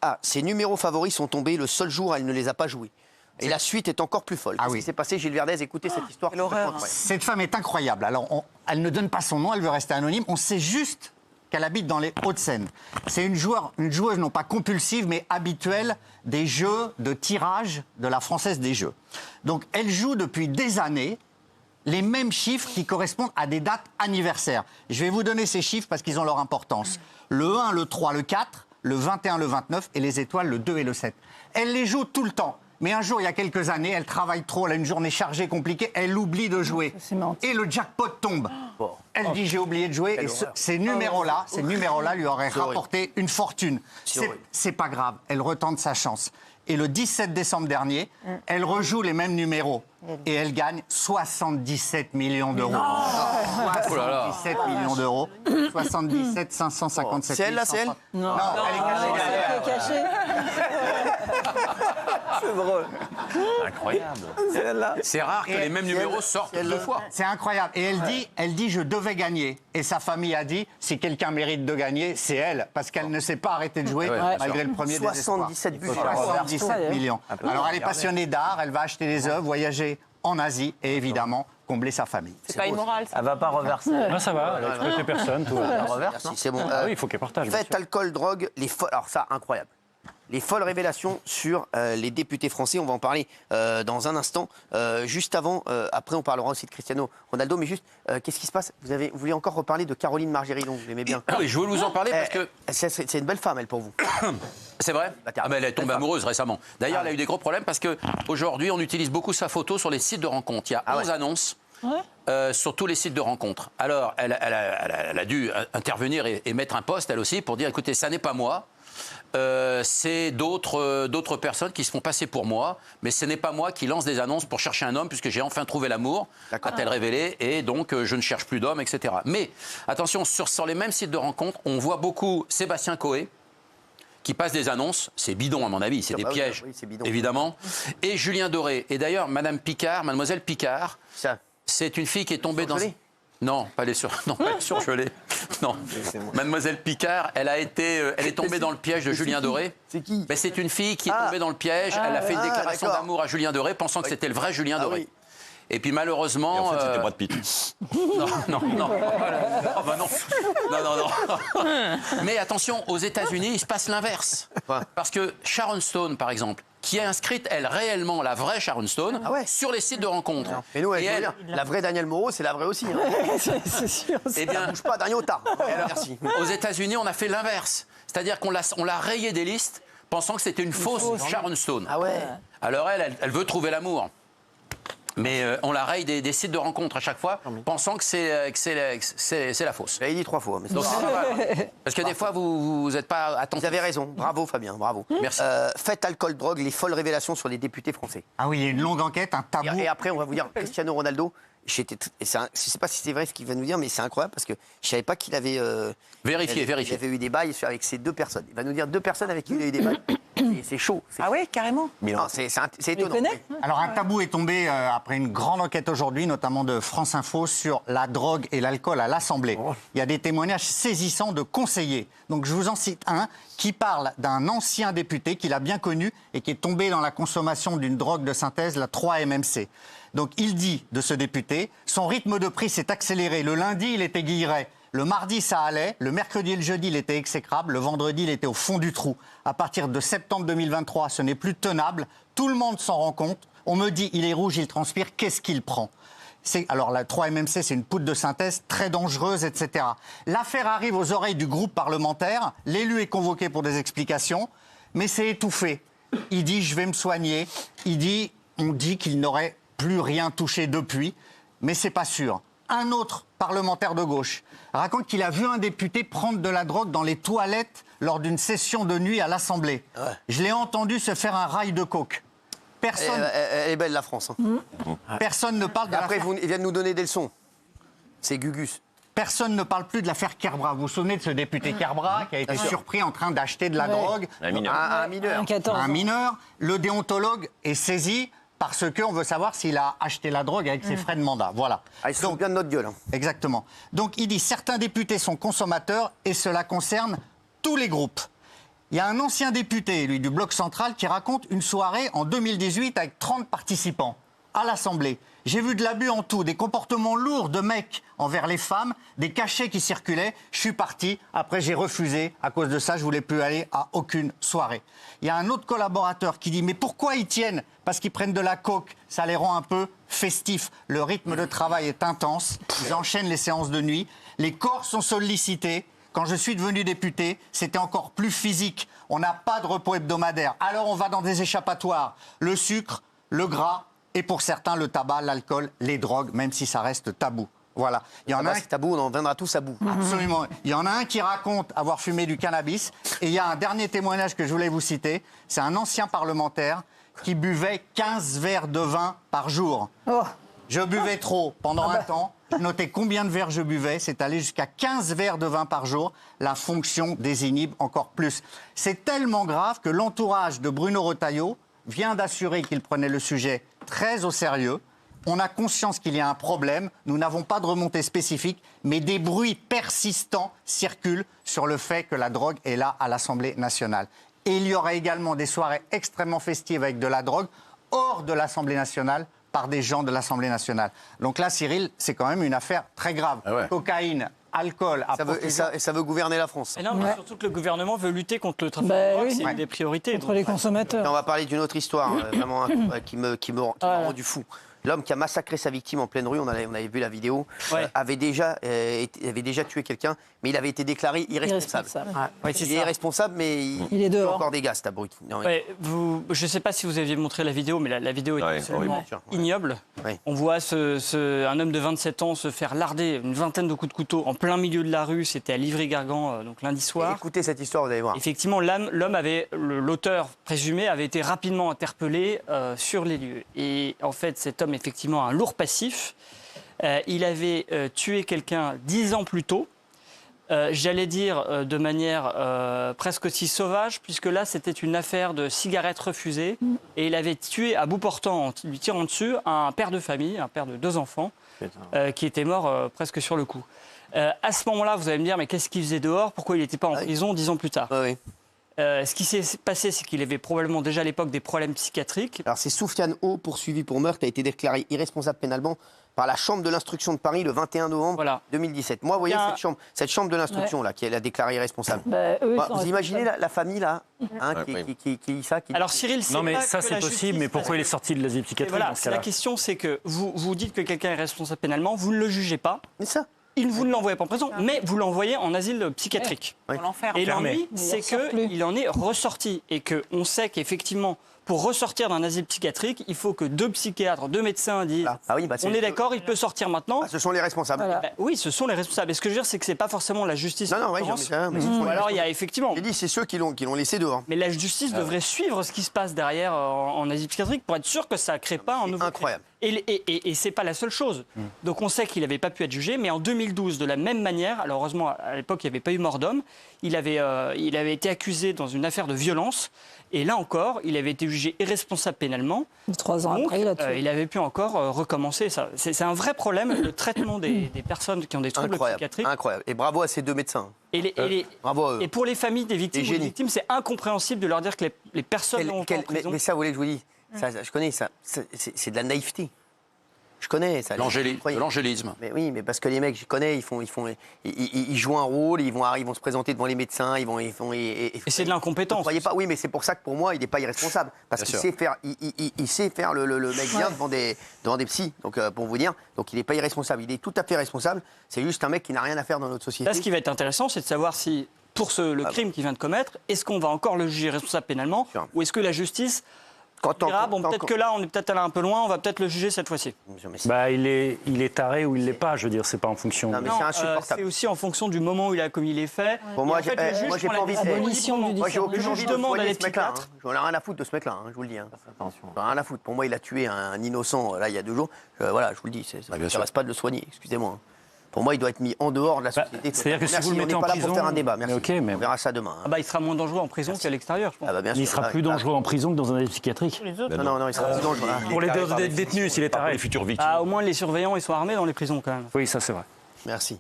Ah, ses numéros favoris sont tombés le seul jour où elle ne les a pas joués. Et la suite est encore plus folle. Qu'est-ce qui s'est passé, Gilles Verdez? Écoutez cette histoire. L'horreur. Cette femme est incroyable. Alors, elle ne donne pas son nom, elle veut rester anonyme. On sait juste qu'elle habite dans les Hauts-de-Seine. C'est une joueuse non pas compulsive, mais habituelle des jeux de tirage de la Française des Jeux. Donc, elle joue depuis des années les mêmes chiffres qui correspondent à des dates anniversaires. Je vais vous donner ces chiffres parce qu'ils ont leur importance. Le 1, le 3, le 4, le 21, le 29 et les étoiles, le 2 et le 7. Elle les joue tout le temps. Mais un jour, il y a quelques années, elle travaille trop, elle a une journée chargée, compliquée, elle oublie de jouer. Et le jackpot tombe. Elle dit, j'ai oublié de jouer. Et ces numéros-là lui auraient rapporté une fortune. C'est pas grave, elle retente sa chance. Et le 17 décembre dernier, elle rejoue les mêmes numéros. Et elle gagne 77 millions d'euros. 77 millions d'euros. 77 557 C'est elle, là, c'est elle? Non, elle est cachée. C'est drôle. Incroyable. C'est rare que les mêmes numéros sortent deux fois. C'est incroyable. Et elle dit, je devais gagner. Et sa famille a dit, si quelqu'un mérite de gagner, c'est elle. Parce qu'elle ne s'est pas arrêtée de jouer, malgré le premier désespoir. 77 buts. 77 millions. Alors, elle est passionnée d'art, elle va acheter des œuvres, voyager en Asie et évidemment combler sa famille. C'est pas immoral, ça. Elle va pas reverser. Non, ça va, elle a exploité personne. Tout va. Merci, c'est bon. Ah oui, il faut qu'elle partage. Fête, alcool, drogue, les folles. Alors ça, incroyable. Les folles révélations sur les députés français. On va en parler dans un instant. Juste avant, après, on parlera aussi de Cristiano Ronaldo. Mais juste, qu'est-ce qui se passe? Vous voulez encore reparler de Caroline Margeridon? Vous l'aimez bien? Oui, je voulais vous en parler parce que... C'est une belle femme, elle, pour vous. C'est vrai? Mais elle est tombée amoureuse récemment. D'ailleurs, elle a eu des gros problèmes parce qu'aujourd'hui, on utilise beaucoup sa photo sur les sites de rencontres. Il y a 11 annonces. Sur tous les sites de rencontres. Alors, elle a dû intervenir et mettre un post, elle aussi, pour dire, écoutez, ça n'est pas moi. C'est d'autres personnes qui se font passer pour moi, mais ce n'est pas moi qui lance des annonces pour chercher un homme, puisque j'ai enfin trouvé l'amour, a-t-elle révélé, et donc je ne cherche plus d'homme, etc. Mais attention, sur les mêmes sites de rencontres, on voit beaucoup Sébastien Coé, qui passe des annonces, c'est bidon à mon avis, c'est des pièges, évidemment, et Julien Doré. Et d'ailleurs, mademoiselle Picard, c'est une fille qui est tombée dans... Non, pas les surgelés. Non. Mademoiselle Picard, elle est tombée dans le piège de Julien Doré. C'est qui? C'est une fille qui est tombée dans le piège. Elle a fait une déclaration d'amour à Julien Doré, pensant que c'était le vrai Julien Doré. Oui. Et puis malheureusement... Et en fait, c'était Brad Pitt. Non. Oh, bah non. Mais attention, aux États-Unis, il se passe l'inverse. Parce que Sharon Stone, par exemple, qui a inscrite, elle, réellement, la vraie Sharon Stone, sur les sites de rencontres. Mais nous, la vraie Danielle Moreau, c'est la vraie aussi. C'est sûr. Eh bien, bouge pas, dernier au tard. Merci. Aux États-Unis, on a fait l'inverse. C'est-à-dire qu'on l'a rayée des listes, pensant que c'était une fausse Sharon Stone. Ah ouais. Alors elle veut trouver l'amour. Mais on la raye des sites de rencontres à chaque fois, pensant que c'est la fausse. Je l'avais dit 3 fois. Mais donc, parce que des fois, vous n'êtes pas attentif. Vous avez raison. Bravo, Fabien. Bravo. Merci. Faites alcool, drogue, les folles révélations sur les députés français. Ah oui, il y a une longue enquête, un tabou. Et après, on va vous dire Cristiano Ronaldo. Je ne sais pas si c'est vrai ce qu'il va nous dire, mais c'est incroyable parce que je ne savais pas qu'il avait... Vérifiez. Il avait eu des bails avec ces 2 personnes. Il va nous dire 2 personnes avec qui il a eu des bails. C'est chaud. Ah oui, carrément. C'est étonnant. Alors un tabou est tombé après une grande enquête aujourd'hui, notamment de France Info, sur la drogue et l'alcool à l'Assemblée. Il y a des témoignages saisissants de conseillers. Donc je vous en cite un qui parle d'un ancien député qu'il a bien connu et qui est tombé dans la consommation d'une drogue de synthèse, la 3-MMC. Donc il dit de ce député, son rythme de prise s'est accéléré. Le lundi, il était guilleret. Le mardi, ça allait. Le mercredi et le jeudi, il était exécrable. Le vendredi, il était au fond du trou. À partir de septembre 2023, ce n'est plus tenable. Tout le monde s'en rend compte. On me dit, il est rouge, il transpire. Qu'est-ce qu'il prend? Alors, la 3-MMC, c'est une poudre de synthèse très dangereuse, etc. L'affaire arrive aux oreilles du groupe parlementaire. L'élu est convoqué pour des explications, mais c'est étouffé. Il dit, je vais me soigner. On dit qu'il n'aurait plus rien touché depuis, mais c'est pas sûr. Un autre parlementaire de gauche raconte qu'il a vu un député prendre de la drogue dans les toilettes lors d'une session de nuit à l'Assemblée. Ouais. Je l'ai entendu se faire un rail de coke. Personne... Elle est belle, la France. Personne ne parle de Après, il vient de nous donner des leçons. C'est Gugus. Personne ne parle plus de l'affaire Kerbra. Vous vous souvenez de ce député Kerbra qui a été surpris en train d'acheter de la drogue? Un mineur. Un mineur. Le déontologue est saisi parce qu'on veut savoir s'il a acheté la drogue avec ses frais de mandat. Voilà. Il se fout bien de notre gueule. Exactement. Donc il dit certains députés sont consommateurs et cela concerne tous les groupes. Il y a un ancien député, lui, du Bloc central, qui raconte une soirée en 2018 avec 30 participants à l'Assemblée. J'ai vu de l'abus en tout, des comportements lourds de mecs envers les femmes, des cachets qui circulaient. Je suis parti. Après, j'ai refusé. À cause de ça, je voulais plus aller à aucune soirée. Il y a un autre collaborateur qui dit « Mais pourquoi ils tiennent ? Parce qu'ils prennent de la coke. Ça les rend un peu festifs. Le rythme de travail est intense. Ils enchaînent les séances de nuit. Les corps sont sollicités. Quand je suis devenu député, c'était encore plus physique. On n'a pas de repos hebdomadaire. Alors on va dans des échappatoires. Le sucre, le gras, et pour certains, le tabac, l'alcool, les drogues, même si ça reste tabou. Voilà. Il y en a un... C'est tabou, on en viendra tous à bout. Absolument. Il y en a un qui raconte avoir fumé du cannabis. Et il y a un dernier témoignage que je voulais vous citer. C'est un ancien parlementaire qui buvait 15 verres de vin par jour. Oh. Je buvais trop pendant un temps. Je notais combien de verres je buvais. C'est allé jusqu'à 15 verres de vin par jour. La fonction désinhibe encore plus. C'est tellement grave que l'entourage de Bruno Retailleau vient d'assurer qu'il prenait le sujet très au sérieux. On a conscience qu'il y a un problème. Nous n'avons pas de remontée spécifique, mais des bruits persistants circulent sur le fait que la drogue est là à l'Assemblée nationale. Et il y aura également des soirées extrêmement festives avec de la drogue hors de l'Assemblée nationale par des gens de l'Assemblée nationale. Donc là, Cyril, c'est quand même une affaire très grave. Ah ouais. Cocaïne, alcool, Et ça veut gouverner la France. Et non, mais Ouais. surtout que le gouvernement veut lutter contre le trafic Bah de drogue, oui. c'est Ouais. une des priorités. Contre donc, les Et consommateurs. on va parler d'une autre histoire vraiment qui m'a rendu fou. L'homme qui a massacré sa victime en pleine rue, on avait vu la vidéo, Ouais. avait déjà tué quelqu'un, mais il avait été déclaré irresponsable. Ouais, c'est Il est ça. irresponsable, mais Il est fait dehors. encore des gaz, cet abruti. Non, oui. Ouais, je ne sais pas si vous aviez montré la vidéo, mais la vidéo est Ouais, absolument horrible. ignoble. Ouais. On voit un homme de 27 ans se faire larder une vingtaine de coups de couteau en plein milieu de la rue. C'était à Livry-Gargan, donc lundi soir. Écoutez cette histoire, vous allez voir. Effectivement, l'auteur présumé avait été rapidement interpellé sur les lieux. Et en fait, cet homme, effectivement, a un lourd passif. Il avait tué quelqu'un 10 ans plus tôt. J'allais dire de manière presque aussi sauvage, puisque là, c'était une affaire de cigarettes refusées. Et il avait tué à bout portant, en lui tirant dessus, un père de famille, un père de 2 enfants, qui était mort presque sur le coup. À ce moment-là, vous allez me dire, mais qu'est-ce qu'il faisait dehors? Pourquoi il n'était pas en prison 10 ans plus tard? Ouais, oui. Ce qui s'est passé, c'est qu'il avait probablement déjà à l'époque des problèmes psychiatriques. Alors c'est Soufiane O, poursuivi pour meurtre, a été déclaré irresponsable pénalement par la Chambre de l'instruction de Paris le 21 novembre Voilà. 2017. Moi, vous voyez Bien. cette chambre de l'instruction là, qui l'a déclaré irresponsable. Bah, eux, ils Bah, sont vous imaginez la famille là, hein, Ouais, qui Alors Cyril, c'est Non, mais pas ça, que c'est la possible, justice, mais pourquoi il est parce sorti de l'asile que- psychiatrique Voilà, dans ce la cas-là? question, c'est que vous dites que quelqu'un est responsable pénalement, vous ne le jugez pas, C'est ça. vous ne l'envoyez pas en prison, mais vous l'envoyez en asile psychiatrique. Ouais. Pour l'enfer. Et Fermé. l'ennui, Mais il c'est ressort plus. qu'il en est ressorti et qu'on sait qu'effectivement, pour ressortir d'un asile psychiatrique, il faut que 2 psychiatres, 2 médecins disent Ah oui, bah, on est d'accord, il peut sortir maintenant. Ah, ce sont les responsables. Voilà. Ben oui, ce sont les responsables. Et ce que je veux dire, c'est que c'est pas forcément la justice. Non, en non, ouais, l'occurrence. mais ce sont les Alors il y a responsables. effectivement. J'ai dit, c'est ceux qui l'ont laissé dehors. Mais la justice devrait suivre ce qui se passe derrière en asile psychiatrique pour être sûr que ça ne crée pas un nouveau. incroyable. crime. Et c'est pas la seule chose. Donc on sait qu'il n'avait pas pu être jugé, mais en 2012, de la même manière, alors heureusement à l'époque il n'y avait pas eu mort d'homme, il avait été accusé dans une affaire de violence. Et là encore, il avait été jugé irresponsable pénalement. 3 ans Donc, après, il a tué. il avait pu encore recommencer ça. C'est un vrai problème, le traitement des personnes qui ont des troubles Incroyable. psychiatriques. Incroyable. Et bravo à ces 2 médecins. Et Bravo à eux. pour les familles des victimes, Des ou des génies. victimes, c'est incompréhensible de leur dire que les personnes vont en prison. Mais ça, vous voulez que je vous dise, je connais ça. C'est de la naïveté. Je connais ça. De l'angélisme. Mais oui, mais parce que les mecs, je connais, ils jouent un rôle, ils vont se présenter devant les médecins, Et c'est de l'incompétence. Vous croyez pas? Oui, mais c'est pour ça que pour moi, il n'est pas irresponsable, parce Bien qu'il sûr. sait faire le mec bien devant des psys. Donc pour vous dire, donc il n'est pas irresponsable, il est tout à fait responsable. C'est juste un mec qui n'a rien à faire dans notre société. Là, ce qui va être intéressant, c'est de savoir si, pour le crime qu'il vient de commettre, est-ce qu'on va encore le juger responsable pénalement, Sûr. ou est-ce que la justice Quand on- dira, bon, quand- peut-être que là, on est peut-être allé un peu loin, on va peut-être le juger cette fois-ci. Mais c'est- Bah, il est taré ou il l'est pas, je veux dire, c'est pas en fonction. Non, mais Non, c'est insupportable. c'est aussi en fonction du moment où il a commis les faits. Pour moi, Et en fait, j'ai- le juge moi, j'ai prend pas la envie de- décision Abolition du librement. Moi, j'ai discernement. aucune Le juge envie de demande à soigner des ce mec-là. psychiatres. J'en ai rien à foutre de ce mec-là, je vous le dis. J'en ai rien à foutre. Pour moi, il a tué un innocent, là, il y a 2 jours. Voilà, je vous le dis, ça bien ne sûr. reste pas de le soigner, excusez-moi. Pour moi, il doit être mis en dehors de la Bah, société. c'est-à-dire que si Merci, vous le on mettez n'est en pas là prison- pour faire un débat, merci. Mais ok, mais- On verra ça demain. Ah bah, il sera moins dangereux en prison qu'à l'extérieur, je pense. Ah bah, bien Il sûr. sera plus dangereux en prison que dans un asile psychiatrique. Non, il sera plus dangereux. Pour les détenus, s'il est Pas pour taré. les futures victimes. Ah, au moins, les surveillants, ils sont armés dans les prisons quand même. Oui, ça c'est vrai. Merci.